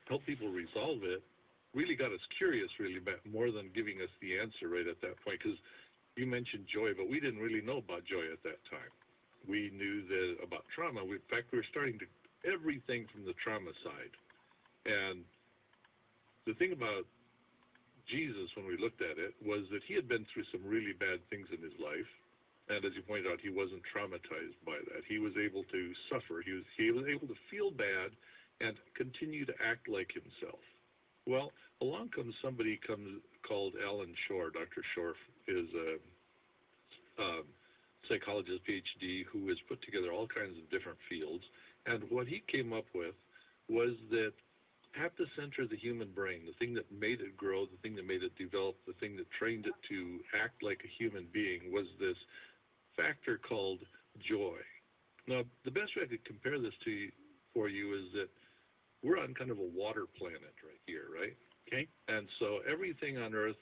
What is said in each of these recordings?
help people resolve it really got us curious, really, more than giving us the answer right at that point. Because you mentioned joy, but we didn't really know about joy at that time. We knew that about trauma. In fact, we were starting to everything from the trauma side. And the thing about Jesus, when we looked at it, was that he had been through some really bad things in his life. And as you pointed out, he wasn't traumatized by that. He was able to suffer. He was able to feel bad and continue to act like himself. Well, along comes somebody called Alan Shore. Dr. Shore is a psychologist, PhD, who has put together all kinds of different fields. And what he came up with was that at the center of the human brain, the thing that made it grow, the thing that made it develop, the thing that trained it to act like a human being was this factor called joy. Now, the best way I could compare this for you is that we're on kind of a water planet right here, right? Okay. And so everything on Earth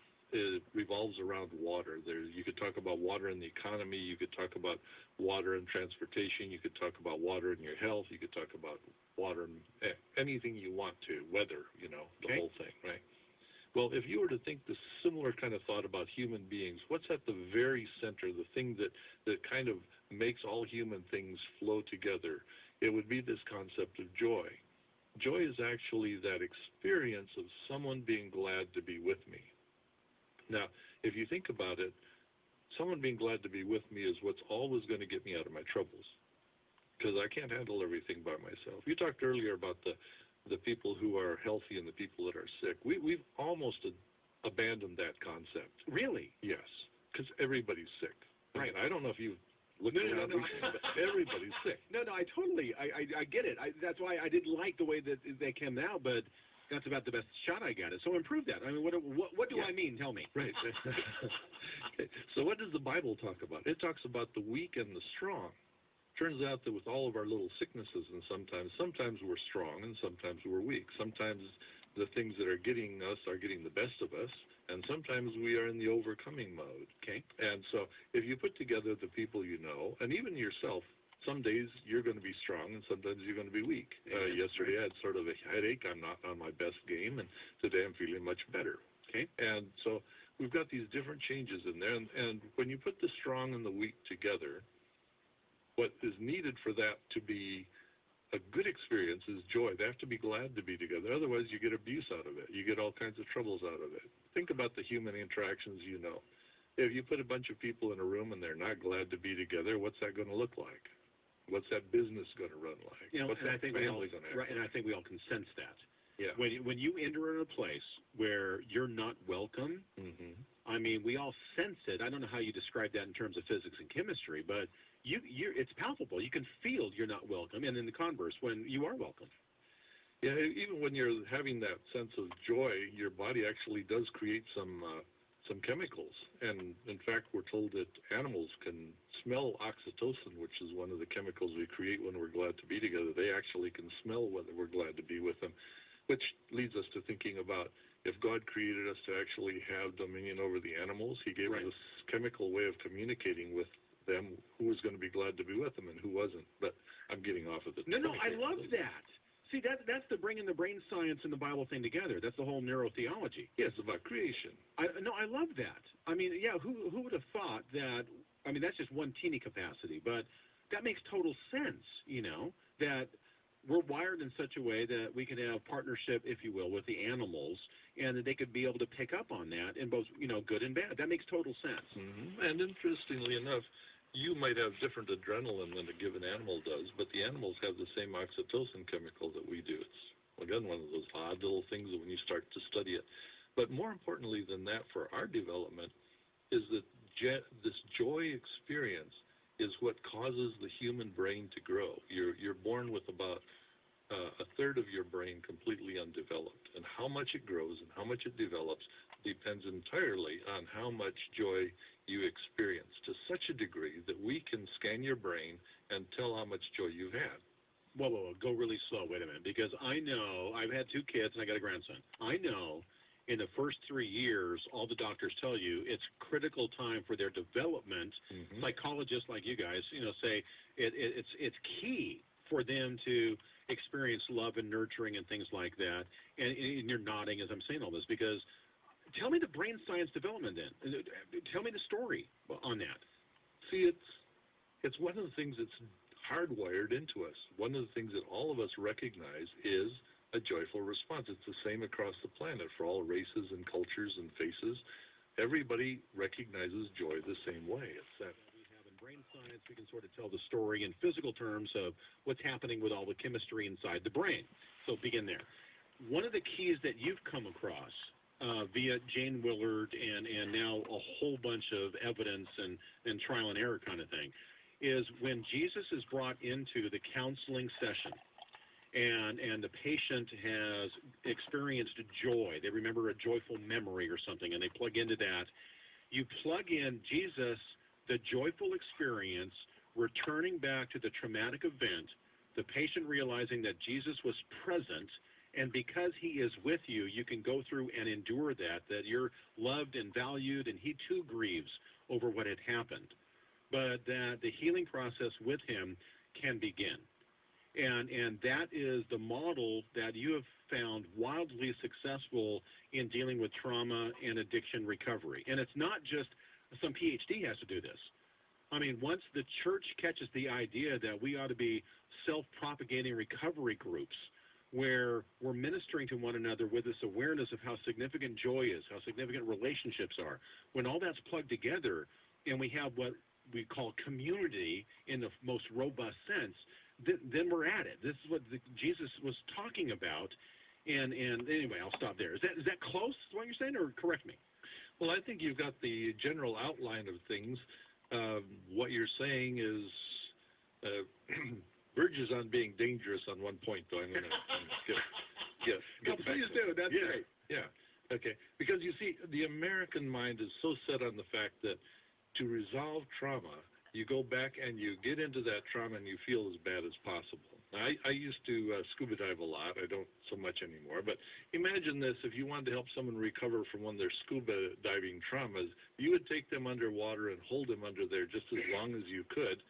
revolves around water. You could talk about water in the economy. You could talk about water in transportation. You could talk about water in your health. You could talk about water in anything you want to, weather, the whole thing, right? Well, if you were to think the similar kind of thought about human beings, what's at the very center, the thing that kind of makes all human things flow together, it would be this concept of joy. Joy is actually that experience of someone being glad to be with me. Now, if you think about it, someone being glad to be with me is what's always going to get me out of my troubles, because I can't handle everything by myself. You talked earlier about the people who are healthy and the people that are sick. We've almost abandoned that concept. Really? Yes, because everybody's sick. Right. I don't know if you've looked around, but everybody's sick. No, I totally, I get it. That's why I didn't like the way that they came out, but that's about the best shot I got. So improve that. I mean, what do I mean? Tell me. Right. Okay. So what does the Bible talk about? It talks about the weak and the strong. Turns out that with all of our little sicknesses, and sometimes we're strong and sometimes we're weak. Sometimes the things that are getting us are getting the best of us, and sometimes we are in the overcoming mode. Okay. And so if you put together the people you know, and even yourself, some days you're going to be strong and sometimes you're going to be weak. Yesterday I had sort of a headache. I'm not on my best game, and today I'm feeling much better. Okay. And so we've got these different changes in there, and when you put the strong and the weak together, what is needed for that to be a good experience is joy. They have to be glad to be together. Otherwise, you get abuse out of it. You get all kinds of troubles out of it. Think about the human interactions you know. If you put a bunch of people in a room and they're not glad to be together, what's that going to look like? What's that business going to run like? What's that family going to act like? And I think we all can sense that. Yeah. When you enter in a place where you're not welcome, I mean, we all sense it. I don't know how you describe that in terms of physics and chemistry, but it's palpable. You can feel you're not welcome, and in the converse, when you are welcome. Yeah, even when you're having that sense of joy, your body actually does create some chemicals. And in fact, we're told that animals can smell oxytocin, which is one of the chemicals we create when we're glad to be together. They actually can smell whether we're glad to be with them, which leads us to thinking about if God created us to actually have dominion over the animals, he gave us this chemical way of communicating with them who was going to be glad to be with them and who wasn't. But I'm getting off of it. No, I love that. See, that's the bringing the brain science and the Bible thing together. That's the whole neurotheology. Yeah, it's about creation. I love that. I mean, yeah, who would have thought that? I mean, that's just one teeny capacity, but that makes total sense, that we're wired in such a way that we can have partnership, if you will, with the animals, and that they could be able to pick up on that in both, good and bad. That makes total sense. And interestingly enough, you might have different adrenaline than a given animal does, but the animals have the same oxytocin chemical that we do. It's, again, one of those odd little things that when you start to study it. But more importantly than that for our development is that this joy experience is what causes the human brain to grow. You're born with about a third of your brain completely undeveloped, and how much it grows and how much it develops depends entirely on how much joy you experience, to such a degree that we can scan your brain and tell how much joy you've had. Whoa, go really slow. Wait a minute, because I know, I've had 2 kids and I got a grandson. I know in the first 3 years, all the doctors tell you it's critical time for their development. Psychologists like you guys, say it's key for them to experience love and nurturing and things like that. And you're nodding as I'm saying all this, because tell me the brain science development then. Tell me the story on that. See, it's one of the things that's hardwired into us. One of the things that all of us recognize is a joyful response. It's the same across the planet for all races and cultures and faces. Everybody recognizes joy the same way. It's that we have in brain science, we can sort of tell the story in physical terms of what's happening with all the chemistry inside the brain. So begin there. One of the keys that you've come across via Jane Willard and now a whole bunch of evidence and trial and error kind of thing is when Jesus is brought into the counseling session and the patient has experienced joy, they remember a joyful memory or something, and they plug into that, you plug in Jesus, the joyful experience, returning back to the traumatic event, the patient realizing that Jesus was present, and because he is with you, you can go through and endure that you're loved and valued, and he too grieves over what had happened, but that the healing process with him can begin. And that is the model that you have found wildly successful in dealing with trauma and addiction recovery. And it's not just some PhD has to do this. I mean, once the church catches the idea that we ought to be self-propagating recovery groups where we're ministering to one another with this awareness of how significant joy is, how significant relationships are, when all that's plugged together and we have what we call community in the most robust sense, then we're at it. This is what Jesus was talking about. And anyway, I'll stop there. Is that close to what you're saying, or correct me? Well, I think you've got the general outline of things. What you're saying is verges on being dangerous on one point, though. I'm going to get no, please do. That's great. Yeah. Okay. Because you see, the American mind is so set on the fact that to resolve trauma, you go back and you get into that trauma and you feel as bad as possible. Now, I used to scuba dive a lot. I don't so much anymore. But imagine this. If you wanted to help someone recover from one of their scuba diving traumas, you would take them underwater and hold them under there just as long as you could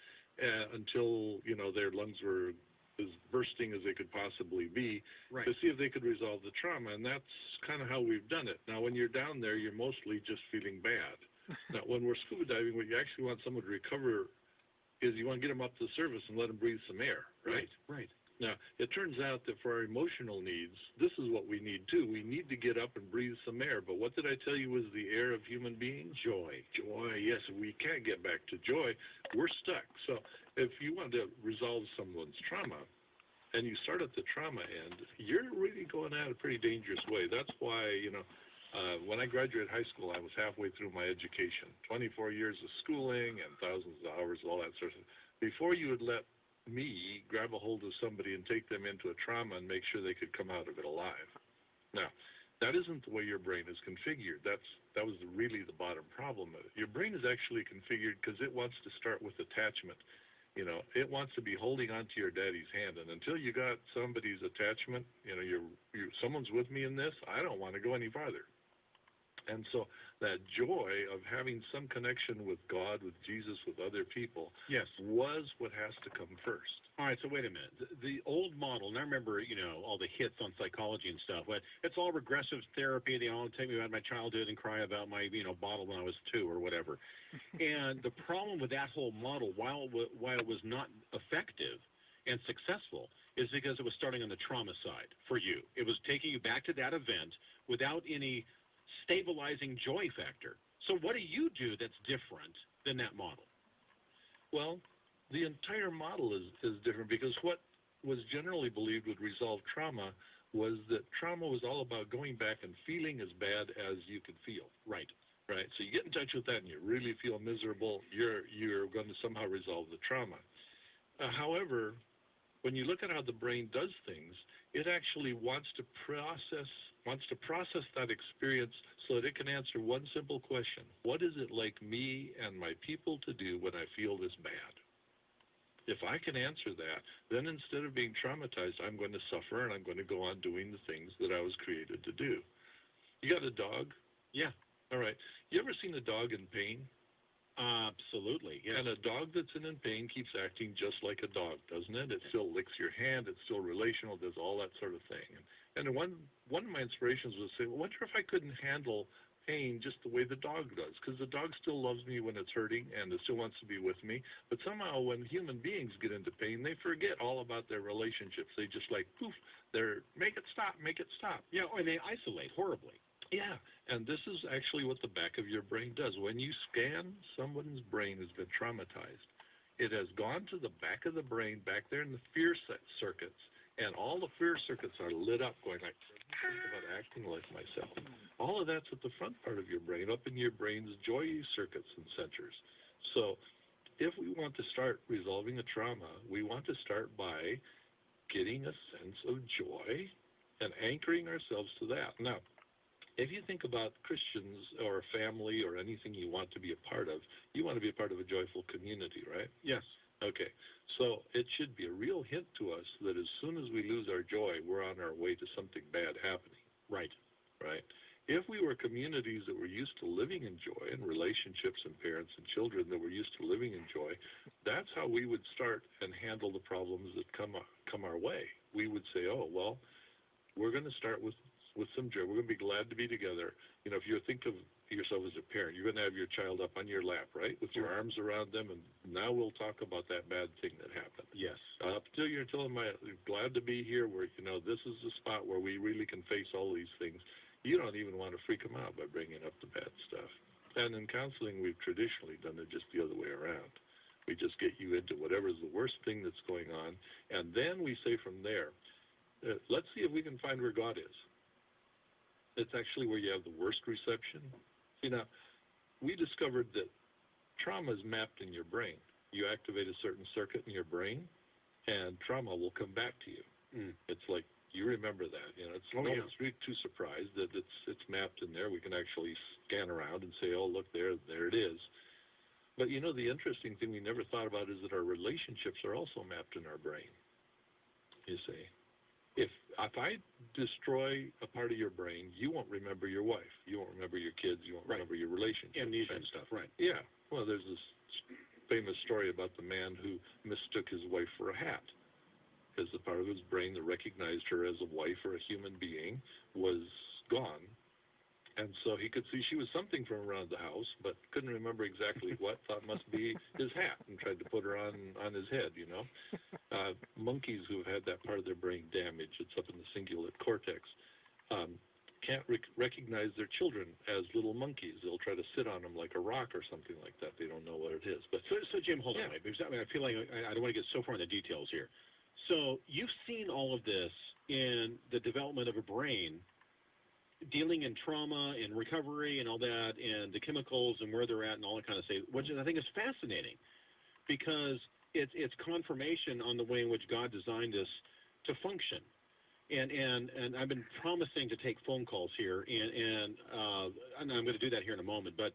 until, their lungs were as bursting as they could possibly be, right, to see if they could resolve the trauma. And that's kind of how we've done it. Now, when you're down there, you're mostly just feeling bad. Now, when we're scuba diving, what you actually want someone to recover is you want to get them up to the surface and let them breathe some air, right? Right. Now, it turns out that for our emotional needs, this is what we need too. We need to get up and breathe some air. But what did I tell you was the air of human beings? Joy. Joy, yes. We can't get back to joy. We're stuck. So if you want to resolve someone's trauma, and you start at the trauma end, you're really going at a pretty dangerous way. That's why, when I graduated high school, I was halfway through my education, 24 years of schooling and thousands of hours, all that sort of thing. Before you would let me grab a hold of somebody and take them into a trauma and make sure they could come out of it alive. Now, that isn't the way your brain is configured. That was really the bottom problem of it. Your brain is actually configured because it wants to start with attachment. It wants to be holding onto your daddy's hand, and until you got somebody's attachment, someone's with me in this, I don't want to go any farther. And so that joy of having some connection with God, with Jesus, with other people, yes, was what has to come first. All right, so wait a minute. The old model, and I remember, all the hits on psychology and stuff, but it's all regressive therapy. They all take me about my childhood and cry about my, bottle when I was 2 or whatever. And the problem with that whole model, while it was not effective and successful, is because it was starting on the trauma side for you. It was taking you back to that event without any stabilizing joy factor. So what do you do that's different than that model? Well, the entire model is different because what was generally believed would resolve trauma was that trauma was all about going back and feeling as bad as you could feel. Right. Right. So you get in touch with that and you really feel miserable, you're going to somehow resolve the trauma. However, when you look at how the brain does things, it actually wants to process that experience so that it can answer one simple question. What is it like me and my people to do when I feel this bad? If I can answer that, then instead of being traumatized, I'm going to suffer and I'm going to go on doing the things that I was created to do. You got a dog? Yeah. All right. You ever seen a dog in pain? Absolutely, yes. And a dog that's in pain keeps acting just like a dog, doesn't it? It still licks your hand. It's still relational, does all that sort of thing. And one of my inspirations was say, well, I wonder if I couldn't handle pain just the way the dog does, because the dog still loves me when it's hurting and it still wants to be with me. But somehow when human beings get into pain, they forget all about their relationships. They just like, poof, they're, make it stop, make it stop. Yeah, or they isolate horribly. Yeah, and this is actually what the back of your brain does. When you scan, someone's brain has been traumatized. It has gone to the back of the brain, back there in the fear circuits, and all the fear circuits are lit up, going like, think about acting like myself. All of that's at the front part of your brain, up in your brain's joy circuits and centers. So if we want to start resolving a trauma, we want to start by getting a sense of joy and anchoring ourselves to that. Now, if you think about Christians or family or anything you want to be a part of, you want to be a part of a joyful community, right? Yes. Okay. So it should be a real hint to us that as soon as we lose our joy, we're on our way to something bad happening. Right. Right. If we were communities that were used to living in joy, and relationships and parents and children that were used to living in joy, that's how we would start and handle the problems that come our way. We would say, oh, well, we're going to start with some joy. We're going to be glad to be together. You know, if you think of yourself as a parent, you're going to have your child up on your lap, right, with your arms around them, and now we'll talk about that bad thing that happened. Yes. Up till you're telling them, glad to be here, where, you know, this is the spot where we really can face all these things. You don't even want to freak them out by bringing up the bad stuff. And in counseling, we've traditionally done it just the other way around. We just get you into whatever's the worst thing that's going on, and then we say from there, let's see if we can find where God is. It's actually where you have the worst reception. See, now, we discovered that trauma is mapped in your brain. You activate a certain circuit in your brain, and trauma will come back to you. It's like you remember that. You know, it's no one's really too surprised that it's mapped in there. We can actually scan around and say, oh, look, there it is. But, you know, the interesting thing we never thought about is that our relationships are also mapped in our brain, you see. If I destroy a part of your brain, you won't remember your wife. You won't remember your kids. You won't remember your relationship. Amnesia and stuff, right. Yeah. Well, there's this famous story about the man who mistook his wife for a hat, because the part of his brain that recognized her as a wife or a human being was gone. And so he could see she was something from around the house, but couldn't remember exactly what, thought must be his hat, and tried to put her on his head, you know. Monkeys who have had that part of their brain damaged, it's up in the cingulate cortex, can't recognize their children as little monkeys. They'll try to sit on them like a rock or something like that. They don't know what it is. But So Jim, hold on, because I feel like I don't want to get so far in the details here. So you've seen all of this in the development of a brain, dealing in trauma and recovery and all that, and the chemicals and where they're at and all that kind of stuff, which I think is fascinating, because it's confirmation on the way in which God designed us to function. And I've been promising to take phone calls here, and I'm going to do that here in a moment. But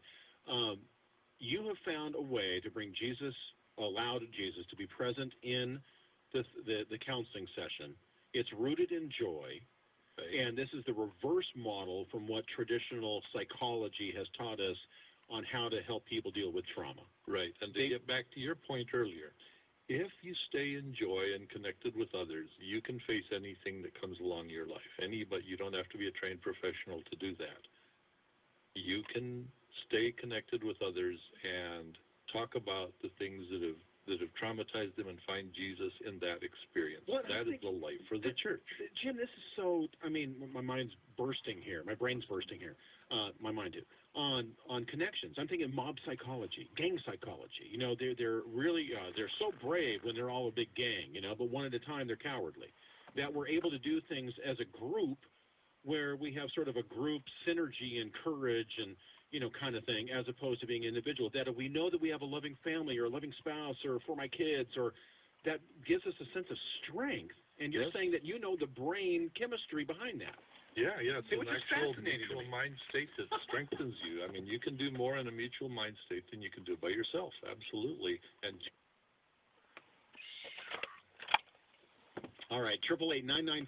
you have found a way to bring Jesus, allowed Jesus to be present in the counseling session. It's rooted in joy. And this is the reverse model from what traditional psychology has taught us on how to help people deal with trauma. Right. And to get back to your point earlier, if you stay in joy and connected with others, you can face anything that comes along your life. But you don't have to be a trained professional to do that. You can stay connected with others and talk about the things that have traumatized them and find Jesus in that experience. That is the life for the church. Jim, this is so, I mean, my mind's bursting here. My brain's bursting here. My mind too. On connections. I'm thinking mob psychology, gang psychology. You know, they're really, they're so brave when they're all a big gang, you know, but one at a time they're cowardly. That we're able to do things as a group where we have sort of a group synergy and courage and, you know, kind of thing, as opposed to being individual. That if we know that we have a loving family or a loving spouse or for my kids, or that gives us a sense of strength. And you're saying that you know the brain chemistry behind that. Yeah, it's an actual mutual mind state that strengthens you. I mean, you can do more in a mutual mind state than you can do by yourself. Absolutely. And all right, 888-995-5555.